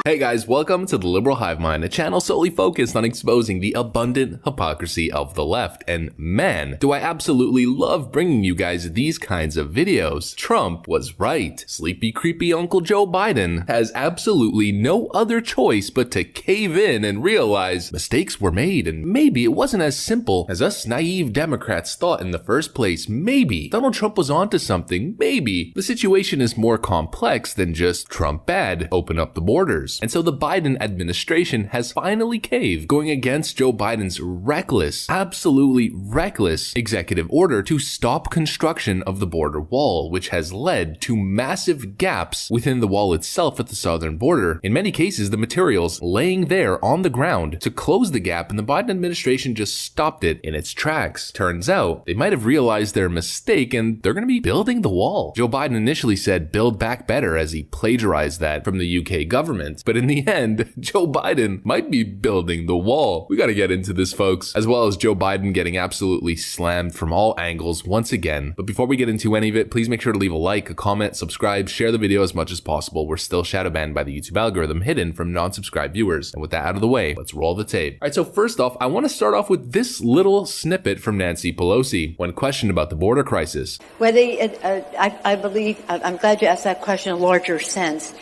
Hey guys, welcome to the Liberal Hivemind, a channel solely focused on exposing the abundant hypocrisy of the left. And man, do I absolutely love bringing you guys these kinds of videos. Trump was right. Sleepy, creepy Uncle Joe Biden has absolutely no other choice but to cave in and realize mistakes were made, and maybe it wasn't as simple as us naive Democrats thought in the first place. Maybe Donald Trump was onto something. Maybe the situation is more complex than just Trump bad, open up the borders. And so the Biden administration has finally caved, going against Joe Biden's reckless, absolutely reckless executive order to stop construction of the border wall, which has led to massive gaps within the wall itself at the southern border. In many cases, the materials laying there on the ground to close the gap, and the Biden administration just stopped it in its tracks. Turns out they might have realized their mistake and they're going to be building the wall. Joe Biden initially said build back better as he plagiarized that from the UK government. But in the end, Joe Biden might be building the wall. We got to get into this, folks, as well as Joe Biden getting absolutely slammed from all angles once again. But before we get into any of it, please make sure to leave a like, a comment, subscribe, share the video as much as possible. We're still shadow banned by the YouTube algorithm, hidden from non-subscribed viewers. And with that out of the way, let's roll the tape. All right, so first off, I want to start off with this little snippet from Nancy Pelosi when questioned about the border crisis. Well, I believe, I'm glad you asked that question in a larger sense.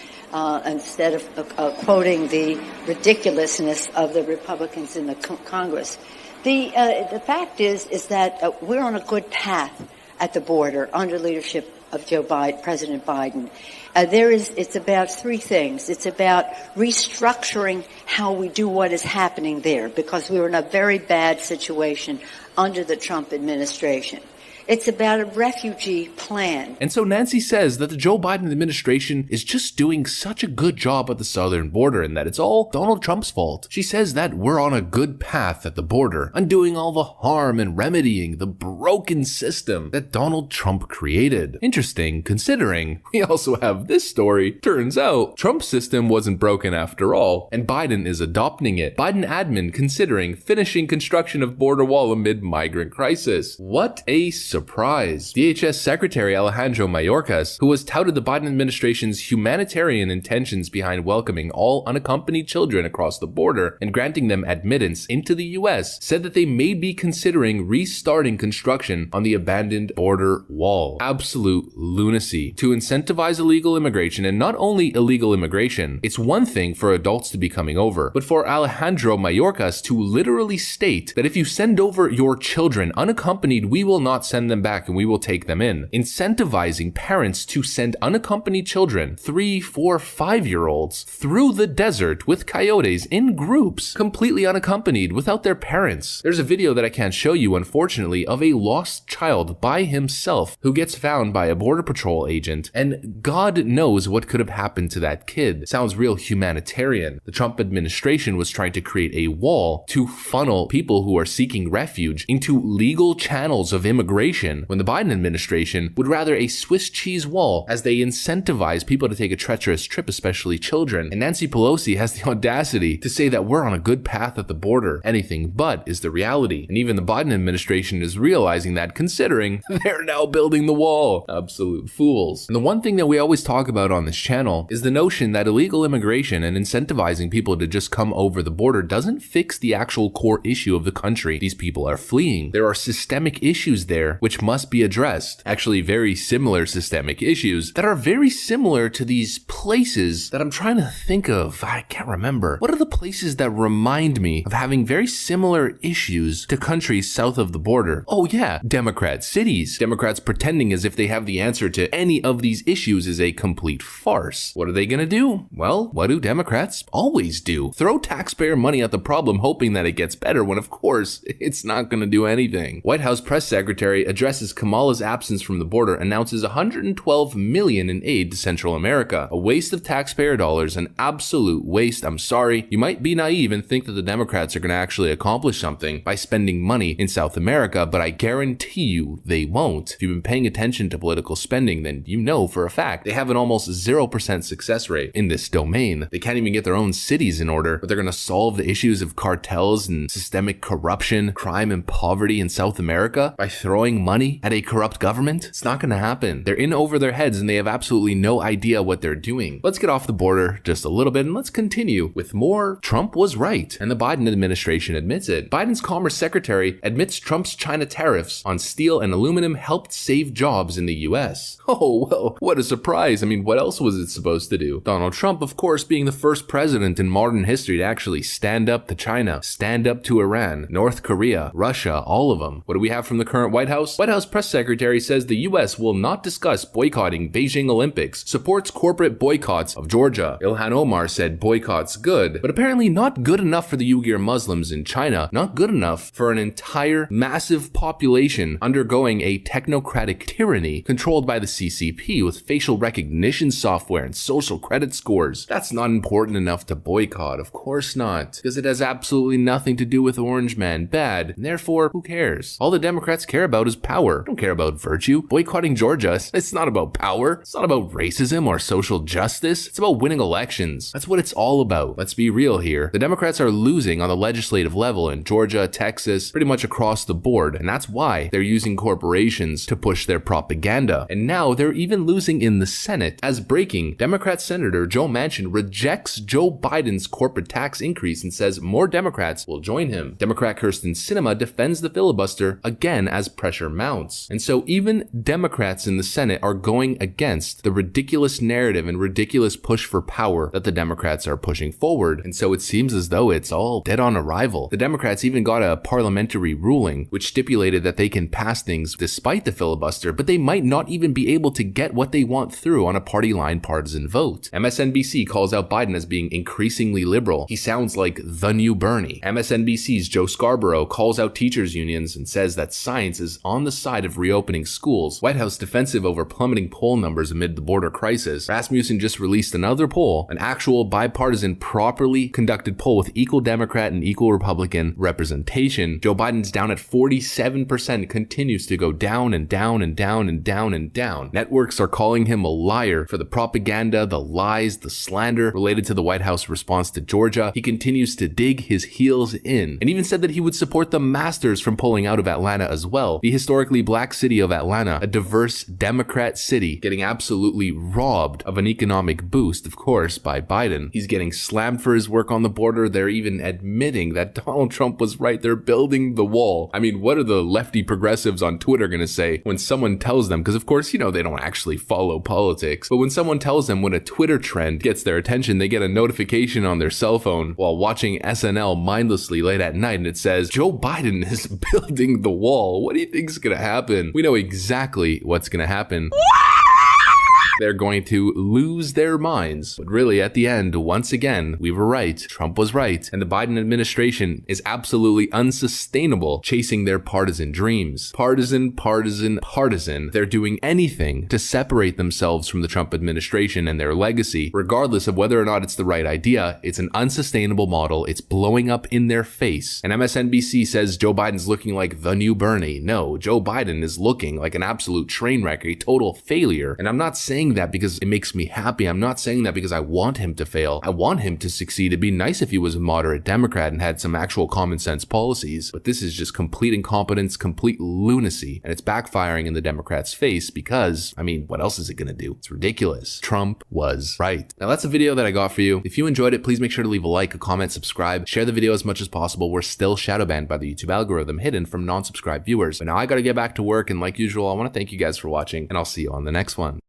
Instead of quoting the ridiculousness of the Republicans in the Congress. The fact is that we're on a good path at the border under leadership of President Biden. It's about three things. It's about restructuring how we do what is happening there, because we were in a very bad situation under the Trump administration. It's about a refugee plan. And so Nancy says that the Joe Biden administration is just doing such a good job at the southern border and that it's all Donald Trump's fault. She says that we're on a good path at the border, undoing all the harm and remedying the broken system that Donald Trump created. Interesting, considering we also have this story. Turns out Trump's system wasn't broken after all, and Biden is adopting it. Biden admin considering finishing construction of border wall amid migrant crisis. What a surprise. DHS Secretary Alejandro Mayorkas, who has touted the Biden administration's humanitarian intentions behind welcoming all unaccompanied children across the border and granting them admittance into the U.S., said that they may be considering restarting construction on the abandoned border wall. Absolute lunacy. To incentivize illegal immigration, and not only illegal immigration, it's one thing for adults to be coming over, but for Alejandro Mayorkas to literally state that if you send over your children unaccompanied, we will not send them back and we will take them in. Incentivizing parents to send unaccompanied children, 3, 4, 5-year-olds, through the desert with coyotes in groups, completely unaccompanied without their parents. There's a video that I can't show you, unfortunately, of a lost child by himself who gets found by a border patrol agent, and God knows what could have happened to that kid. Sounds real humanitarian. The Trump administration was trying to create a wall to funnel people who are seeking refuge into legal channels of immigration, when the Biden administration would rather a Swiss cheese wall as they incentivize people to take a treacherous trip, especially children. And Nancy Pelosi has the audacity to say that we're on a good path at the border. Anything but is the reality. And even the Biden administration is realizing that, considering they're now building the wall. Absolute fools. And the one thing that we always talk about on this channel is the notion that illegal immigration and incentivizing people to just come over the border doesn't fix the actual core issue of the country these people are fleeing. There are systemic issues there which must be addressed. Actually, very similar systemic issues that are very similar to these places that I'm trying to think of. I can't remember. What are the places that remind me of having very similar issues to countries south of the border? Oh yeah, Democrat cities. Democrats pretending as if they have the answer to any of these issues is a complete farce. What are they gonna do? Well, what do Democrats always do? Throw taxpayer money at the problem hoping that it gets better, when of course it's not gonna do anything. White House press secretary addresses Kamala's absence from the border, announces $112 million in aid to Central America. A waste of taxpayer dollars, an absolute waste. I'm sorry. You might be naive and think that the Democrats are going to actually accomplish something by spending money in South America, but I guarantee you they won't. If you've been paying attention to political spending, then you know for a fact they have an almost 0% success rate in this domain. They can't even get their own cities in order, but they're going to solve the issues of cartels and systemic corruption, crime and poverty in South America by throwing throwing money at a corrupt government? It's not going to happen. They're in over their heads and they have absolutely no idea what they're doing. Let's get off the border just a little bit and let's continue with more Trump was right, and the Biden administration admits it. Biden's Commerce Secretary admits Trump's China tariffs on steel and aluminum helped save jobs in the US. Oh, well, what a surprise. I mean, what else was it supposed to do? Donald Trump, of course, being the first president in modern history to actually stand up to China, stand up to Iran, North Korea, Russia, all of them. What do we have from the current White House? White House press secretary says the US will not discuss boycotting Beijing Olympics, supports corporate boycotts of Georgia. Ilhan Omar said boycotts good, but apparently not good enough for the Uyghur Muslims in China, not good enough for an entire massive population undergoing a technocratic tyranny controlled by the CCP with facial recognition software and social credit scores. That's not important enough to boycott, of course not, because it has absolutely nothing to do with Orange Man, bad, and therefore, who cares? All the Democrats care about is power. They don't care about virtue. Boycotting Georgia, it's not about power. It's not about racism or social justice. It's about winning elections. That's what it's all about. Let's be real here. The Democrats are losing on the legislative level in Georgia, Texas, pretty much across the board, and that's why they're using corporations to push their propaganda. And now they're even losing in the Senate. As breaking, Democrat Senator Joe Manchin rejects Joe Biden's corporate tax increase and says more Democrats will join him. Democrat Kirsten Sinema defends the filibuster again as pressure mounts. And so even Democrats in the Senate are going against the ridiculous narrative and ridiculous push for power that the Democrats are pushing forward. And so it seems as though it's all dead on arrival. The Democrats even got a parliamentary ruling which stipulated that they can pass things despite the filibuster, but they might not even be able to get what they want through on a party line partisan vote. MSNBC calls out Biden as being increasingly liberal. He sounds like the new Bernie. MSNBC's Joe Scarborough calls out teachers unions and says that science is on the side of reopening schools. White House defensive over plummeting poll numbers amid the border crisis. Rasmussen just released another poll, an actual bipartisan, properly conducted poll with equal Democrat and equal Republican representation. Joe Biden's down at 47%, continues to go down and down and down and down and down. Networks are calling him a liar for the propaganda, the lies, the slander related to the White House response to Georgia. He continues to dig his heels in and even said that he would support the Masters from pulling out of Atlanta as well. The historically black city of Atlanta, a diverse Democrat city, getting absolutely robbed of an economic boost, of course, by Biden. He's getting slammed for his work on the border. They're even admitting that Donald Trump was right. They're building the wall. I mean, what are the lefty progressives on Twitter going to say when someone tells them, because of course, you know, they don't actually follow politics, but when someone tells them when a Twitter trend gets their attention, they get a notification on their cell phone while watching SNL mindlessly late at night and it says, Joe Biden is building the wall. What do you think is going to happen? We know exactly what's going to happen. They're going to lose their minds. But really, at the end, once again, we were right. Trump was right. And the Biden administration is absolutely unsustainable chasing their partisan dreams. Partisan, partisan, partisan. They're doing anything to separate themselves from the Trump administration and their legacy, regardless of whether or not it's the right idea. It's an unsustainable model. It's blowing up in their face. And MSNBC says Joe Biden's looking like the new Bernie. No, Joe Biden is looking like an absolute train wreck, a total failure. And I'm not saying that because it makes me happy. I'm not saying that because I want him to fail. I want him to succeed. It'd be nice if he was a moderate Democrat and had some actual common sense policies, but this is just complete incompetence, complete lunacy, and it's backfiring in the Democrats' face because, I mean, what else is it gonna do? It's ridiculous. Trump was right. Now that's a video that I got for you. If you enjoyed it, please make sure to leave a like, a comment, subscribe, share the video as much as possible. We're still shadow banned by the YouTube algorithm, hidden from non-subscribed viewers. But now I gotta get back to work, and like usual, I wanna thank you guys for watching, and I'll see you on the next one.